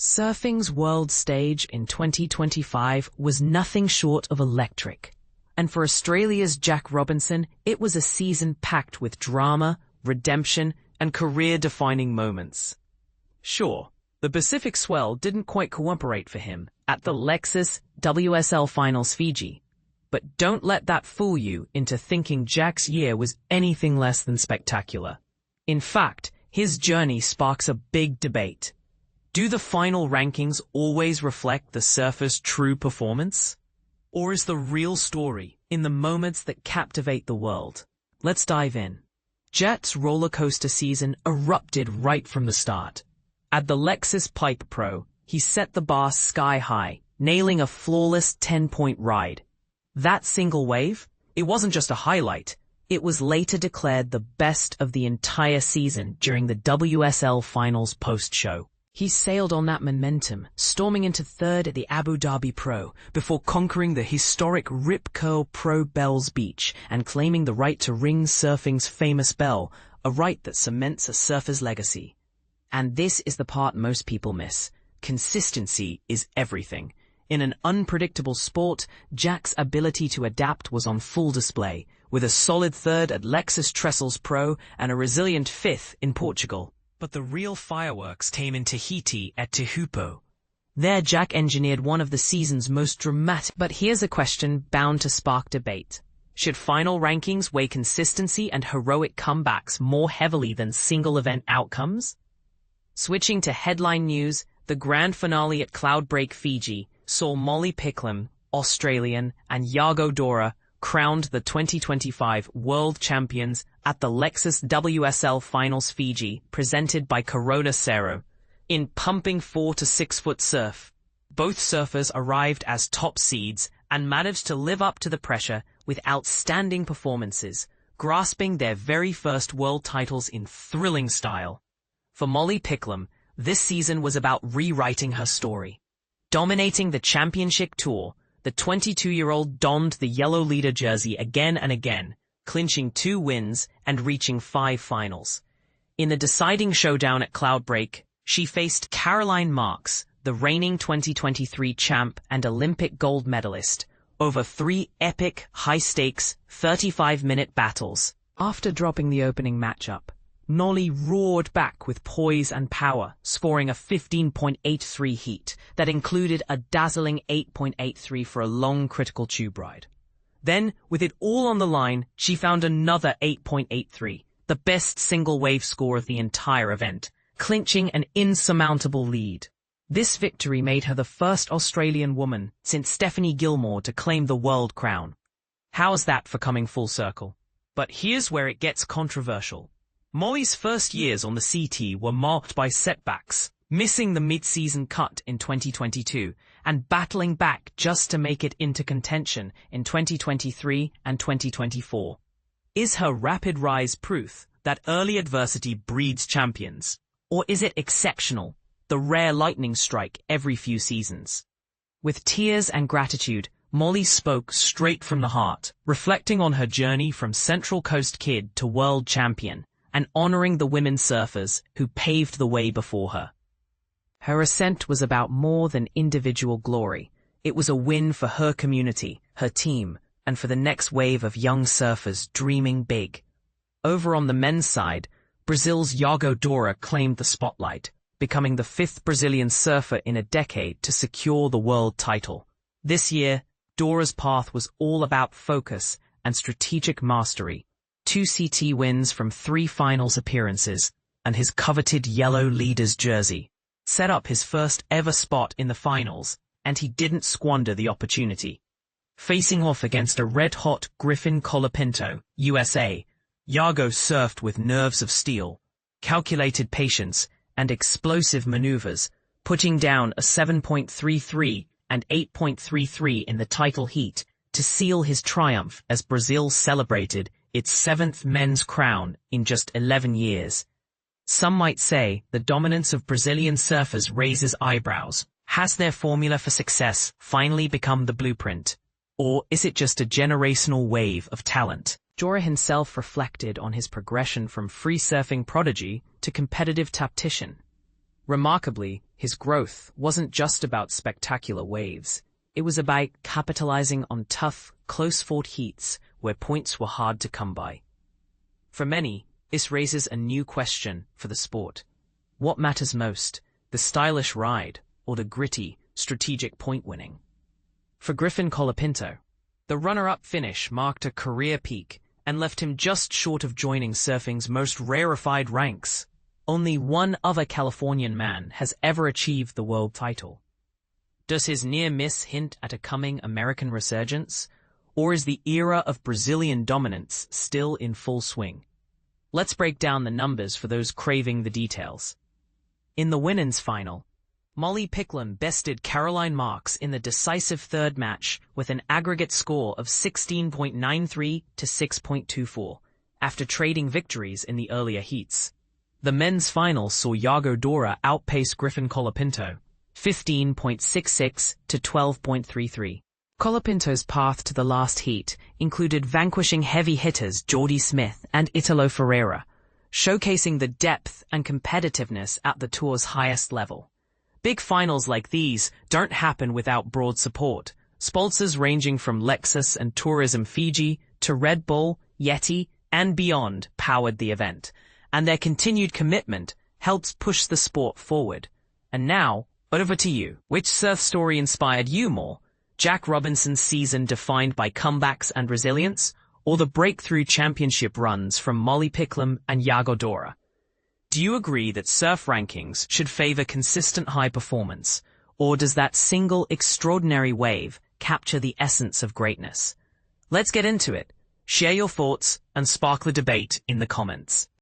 Surfing's world stage in 2025 was nothing short of electric. And for Australia's Jack Robinson, it was a season packed with drama, redemption, and career-defining moments. Sure, the Pacific swell didn't quite cooperate for him at the Lexus WLS Finals Fiji. But don't let that fool you into thinking Jack's year was anything less than spectacular. In fact, his journey sparks a big debate. Do the final rankings always reflect the surfer's true performance? Or is the real story in the moments that captivate the world? Let's dive in. Jack's roller coaster season erupted right from the start. At the Lexus Pipe Pro, he set the bar sky high, nailing a flawless 10-point ride. That single wave, it wasn't just a highlight. It was later declared the best of the entire season during the WLS Finals post-show. He sailed on that momentum, storming into third at the Abu Dhabi Pro, before conquering the historic Rip Curl Pro Bells Beach and claiming the right to ring surfing's famous bell, a right that cements a surfer's legacy. And this is the part most people miss. Consistency is everything. In an unpredictable sport, Jack's ability to adapt was on full display, with a solid third at Lexus Trestles Pro and a resilient fifth in Portugal. But the real fireworks came in Tahiti at Tehupo. There Jack engineered one of the season's most dramatic. But here's a question bound to spark debate. Should final rankings weigh consistency and heroic comebacks more heavily than single-event outcomes? Switching to headline news, the grand finale at Cloudbreak Fiji saw Molly Picklum, Australian, and Yago Dora crowned the 2025 World Champions at the Lexus WLS Finals Fiji, presented by Corona Cerro. In pumping 4 to 6 foot surf, both surfers arrived as top seeds and managed to live up to the pressure with outstanding performances, grasping their very first world titles in thrilling style. For Molly Picklum, this season was about rewriting her story. Dominating the championship tour, the 22-year-old donned the yellow leader jersey again and again, clinching 2 wins and reaching 5 finals. In the deciding showdown at Cloudbreak, she faced Caroline Marks, the reigning 2023 champ and Olympic gold medalist, over 3 epic, high-stakes, 35-minute battles. After dropping the opening matchup, Molly roared back with poise and power, scoring a 15.83 heat that included a dazzling 8.83 for a long critical tube ride. Then, with it all on the line, she found another 8.83, the best single-wave score of the entire event, clinching an insurmountable lead. This victory made her the first Australian woman since Stephanie Gilmore to claim the world crown. How's that for coming full circle? But here's where it gets controversial. Molly's first years on the CT were marked by setbacks, missing the mid-season cut in 2022 and battling back just to make it into contention in 2023 and 2024. Is her rapid rise proof that early adversity breeds champions? Or is it exceptional, the rare lightning strike every few seasons? With tears and gratitude, Molly spoke straight from the heart, reflecting on her journey from Central Coast kid to world champion, and honoring the women surfers who paved the way before her. Her ascent was about more than individual glory. It was a win for her community, her team, and for the next wave of young surfers dreaming big. Over on the men's side, Brazil's Yago Dora claimed the spotlight, becoming the 5th Brazilian surfer in a decade to secure the world title. This year, Dora's path was all about focus and strategic mastery. 2 CT wins from 3 finals appearances, and his coveted yellow leader's jersey set up his first ever spot in the finals, and he didn't squander the opportunity. Facing off against a red-hot Griffin Colapinto, USA, Yago surfed with nerves of steel, calculated patience, and explosive maneuvers, putting down a 7.33 and 8.33 in the title heat to seal his triumph as Brazil celebrated its 7th men's crown in just 11 years. Some might say the dominance of Brazilian surfers raises eyebrows. Has their formula for success finally become the blueprint? Or is it just a generational wave of talent? Dora himself reflected on his progression from free surfing prodigy to competitive tactician. Remarkably, His growth wasn't just about spectacular waves. It was about capitalizing on tough, close-fought heats where points were hard to come by. For many, this raises a new question for the sport. What matters most, the stylish ride or the gritty, strategic point winning? For Griffin Colapinto, the runner-up finish marked a career peak and left him just short of joining surfing's most rarefied ranks. Only one other Californian man has ever achieved the world title. Does his near miss hint at a coming American resurgence, or is the era of Brazilian dominance still in full swing? Let's break down the numbers for those craving the details. In the women's final, Molly Picklum bested Caroline Marks in the decisive third match with an aggregate score of 16.93 to 6.24, after trading victories in the earlier heats. The men's final saw Yago Dora outpace Griffin Colapinto, 15.66 to 12.33. Colapinto's path to the last heat included vanquishing heavy hitters Jordy Smith and Italo Ferreira, showcasing the depth and competitiveness at the tour's highest level. Big finals like these don't happen without broad support. Sponsors ranging from Lexus and Tourism Fiji to Red Bull, Yeti, and beyond powered the event, and their continued commitment helps push the sport forward. And now, over to you. Which surf story inspired you more? Jack Robinson's season defined by comebacks and resilience, or the breakthrough championship runs from Molly Picklum and Yago Dora? Do you agree that surf rankings should favor consistent high performance, or does that single extraordinary wave capture the essence of greatness? Let's get into it. Share your thoughts and spark the debate in the comments.